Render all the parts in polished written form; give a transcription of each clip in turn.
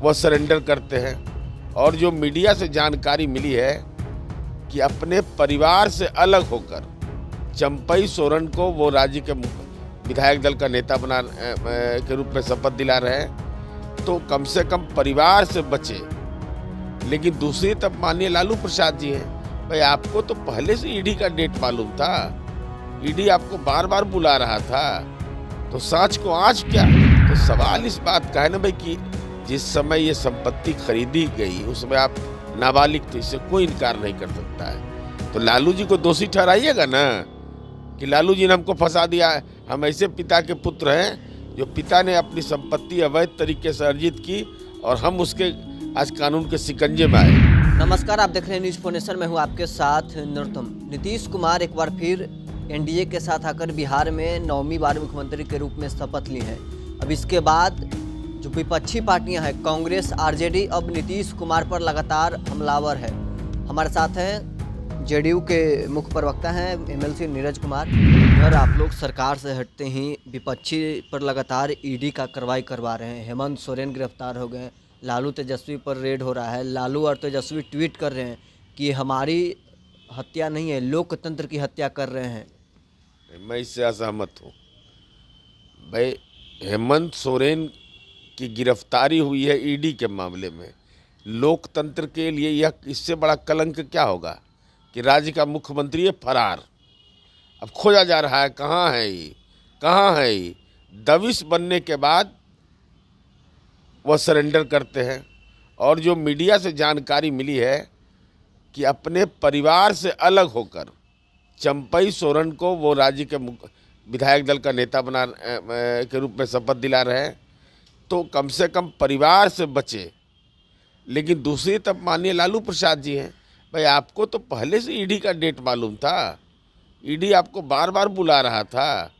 वह सरेंडर करते हैं। और जो मीडिया से जानकारी मिली है कि अपने परिवार से अलग होकर चंपई सोरेन को वो राज्य के विधायक दल का नेता बना के रूप में शपथ दिला रहे हैं, तो कम से कम परिवार से बचे। लेकिन दूसरी तरफ माननीय लालू प्रसाद जी हैं, भाई आपको तो पहले से ईडी का डेट मालूम था, ईडी आपको बार बार बुला रहा था, तो सांच को आँच क्या। तो सवाल इस बात का है ना भाई कि जिस समय ये संपत्ति खरीदी गई उसमें आप नाबालिग थे, इससे कोई इनकार नहीं कर सकता है। तो लालू जी को दोषी ठहराइएगा ना कि लालू जी ने हमको फंसा दिया है। हम ऐसे पिता के पुत्र हैं जो पिता ने अपनी संपत्ति अवैध तरीके से अर्जित की और हम उसके आज कानून के शिकंजे में आए। नमस्कार, आप देख रहे हैं न्यूज फोनेशन में हूं आपके साथ नरोत्तम। नीतीश कुमार एक बार फिर एनडीए के साथ आकर बिहार में 9वीं बार मुख्यमंत्री के रूप में शपथ ली है। अब इसके बाद जो विपक्षी पार्टियां हैं कांग्रेस, आरजेडी, अब नीतीश कुमार पर लगातार हमलावर है। हमारे साथ हैं जेडीयू के मुख्य प्रवक्ता हैं एमएलसी नीरज कुमार। अगर आप लोग सरकार से हटते ही विपक्षी पर लगातार ईडी का कार्रवाई करवा रहे हैं, हेमंत सोरेन गिरफ्तार हो गए, लालू तेजस्वी पर रेड हो रहा है, लालू और तेजस्वी ट्वीट कर रहे हैं कि हमारी हत्या नहीं है, लोकतंत्र की हत्या कर रहे हैं। मैं इससे असहमत हूँ। भाई हेमंत सोरेन की गिरफ्तारी हुई है ईडी के मामले में, लोकतंत्र के लिए यह इससे बड़ा कलंक क्या होगा कि राज्य का मुख्यमंत्री है फरार। अब खोजा जा रहा है कहाँ है ये, कहाँ है ये। दबिश बनने के बाद वह सरेंडर करते हैं। और जो मीडिया से जानकारी मिली है कि अपने परिवार से अलग होकर चंपई सोरेन को वो राज्य के विधायक दल का नेता बना के रूप में शपथ दिला रहे हैं, तो कम से कम परिवार से बचे। लेकिन दूसरी तरफ माननीय लालू प्रसाद जी हैं, भाई आपको तो पहले से ईडी का डेट मालूम था, ईडी आपको बार बार बुला रहा था,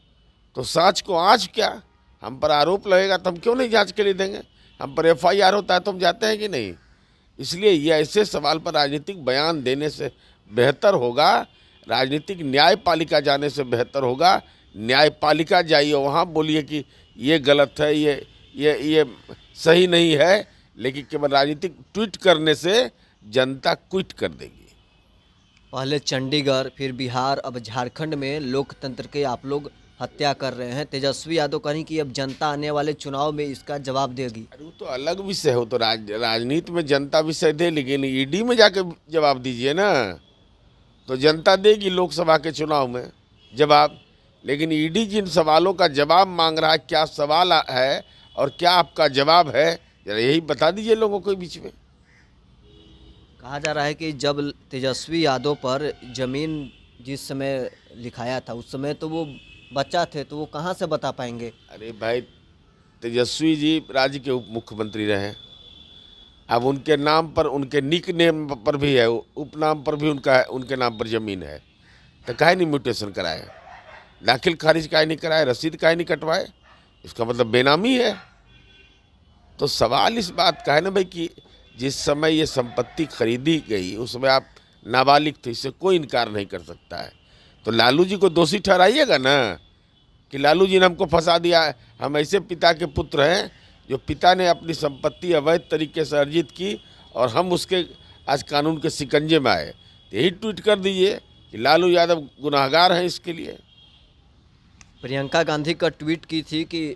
तो सांच को आँच क्या। हम पर आरोप लगेगा तो हम क्यों नहीं जांच के लिए देंगे। हम पर एफआईआर होता है तो हम जाते हैं कि नहीं। इसलिए ये ऐसे सवाल पर राजनीतिक बयान देने से बेहतर होगा, राजनीतिक न्यायपालिका जाने से बेहतर होगा। न्यायपालिका जाइए, वहाँ बोलिए कि ये गलत है, ये सही नहीं है। लेकिन केवल राजनीतिक ट्वीट करने से जनता क्विट कर देगी। पहले चंडीगढ़, फिर बिहार, अब झारखंड में लोकतंत्र के आप लोग हत्या कर रहे हैं। तेजस्वी यादव कहें कि अब जनता आने वाले चुनाव में इसका जवाब देगी। अरे वो तो अलग विषय हो, तो राजनीति में जनता विषय दे, लेकिन ईडी में जाके जवाब दीजिए ना, तो जनता देगी लोकसभा के चुनाव में जवाब। लेकिन ईडी जिन सवालों का जवाब मांग रहा है, क्या सवाल है और क्या आपका जवाब है, जरा यही बता दीजिए लोगों के बीच में। कहा जा रहा है कि जब तेजस्वी यादव पर जमीन जिस समय लिखाया था उस समय तो वो बच्चा थे, तो वो कहाँ से बता पाएंगे। अरे भाई तेजस्वी जी राज्य के उप मुख्यमंत्री रहे, अब उनके नाम पर, उनके निक नेम पर भी है, उपनाम पर भी उनका है, उनके नाम पर जमीन है, तो काहे नहीं म्यूटेशन कराए, दाखिल खारिज काहे नहीं कराए, रसीद काहे नहीं कटवाए। इसका मतलब बेनामी है। तो सवाल इस बात का है ना भाई कि जिस समय ये संपत्ति खरीदी गई उसमें आप नाबालिग थे, इससे कोई इनकार नहीं कर सकता है। तो लालू जी को दोषी ठहराइएगा ना कि लालू जी ने हमको फंसा दिया है। हम ऐसे पिता के पुत्र हैं जो पिता ने अपनी संपत्ति अवैध तरीके से अर्जित की और हम उसके आज कानून के शिकंजे में आए। तो यही ट्वीट कर दीजिए कि लालू यादव गुनाहगार हैं इसके लिए। प्रियंका गांधी का ट्वीट की थी कि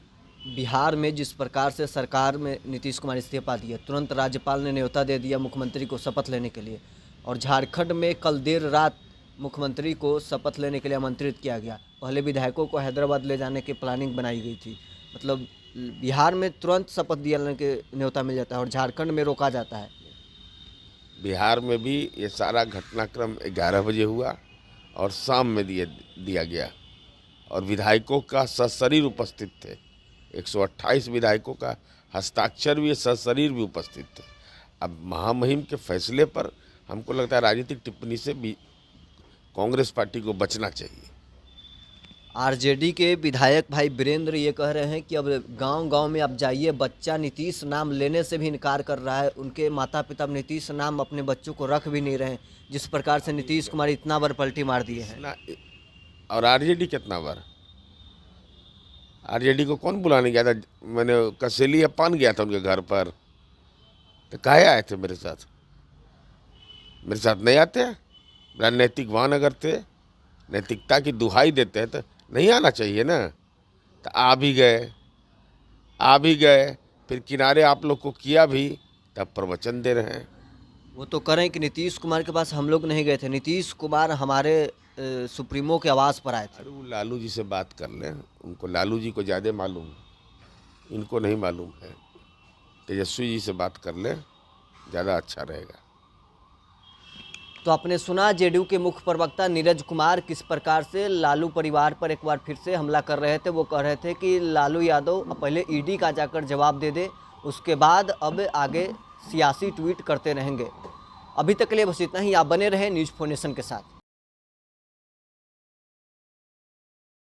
बिहार में जिस प्रकार से सरकार में नीतीश कुमार इस्तीफा दिया, तुरंत राज्यपाल ने न्योता दे दिया मुख्यमंत्री को शपथ लेने के लिए। और झारखंड में कल देर रात मुख्यमंत्री को शपथ लेने के लिए आमंत्रित किया गया। पहले विधायकों को हैदराबाद ले जाने की प्लानिंग बनाई गई थी। मतलब बिहार में तुरंत शपथ दिलाने के न्योता मिल जाता है और झारखंड में रोका जाता है। बिहार में भी ये सारा घटनाक्रम 11 बजे हुआ और शाम में दिया गया और विधायकों का सशरीर उपस्थित थे। 128 विधायकों का हस्ताक्षर भी, सशरीर भी उपस्थित थे। अब महामहिम के फैसले पर हमको लगता है राजनीतिक टिप्पणी से भी कांग्रेस पार्टी को बचना चाहिए। आरजेडी के विधायक भाई वीरेंद्र ये कह रहे हैं कि अब गांव-गांव में आप जाइए, बच्चा नीतीश नाम लेने से भी इनकार कर रहा है। उनके माता पिता नीतीश नाम अपने बच्चों को रख भी नहीं रहे हैं, जिस प्रकार से नीतीश कुमार इतना बार पलटी मार दिए हैं। और आरजेडी कितना बार, आरजेडी को कौन बुलाने गया था? मैंने कसेली या पान गया था उनके घर पर, तो काहे आए थे मेरे साथ? मेरे साथ नहीं आते हैं? मेरा नैतिकवान अगर थे, नैतिकता की दुहाई देते हैं तो नहीं आना चाहिए ना। तो आ भी गए, फिर किनारे आप लोग को किया भी, तब प्रवचन दे रहे हैं। वो तो कह रहे हैं कि नीतीश कुमार के पास हम लोग नहीं गए थे, नीतीश कुमार हमारे सुप्रीमो के आवास पर आए थे। अरे वो लालू जी से बात कर लें, उनको लालू जी को ज़्यादा मालूम है, इनको नहीं मालूम है। तेजस्वी जी से बात कर लें, ज़्यादा अच्छा रहेगा। तो आपने सुना जेडीयू के मुख्य प्रवक्ता नीरज कुमार किस प्रकार से लालू परिवार पर एक बार फिर से हमला कर रहे थे। वो कह रहे थे कि लालू यादव पहले ईडी का जाकर जवाब दे दे, उसके बाद अब आगे सियासी ट्वीट करते रहेंगे। अभी तक के लिए बस इतना ही। आप बने रहे न्यूज़ 4 नेशन के साथ।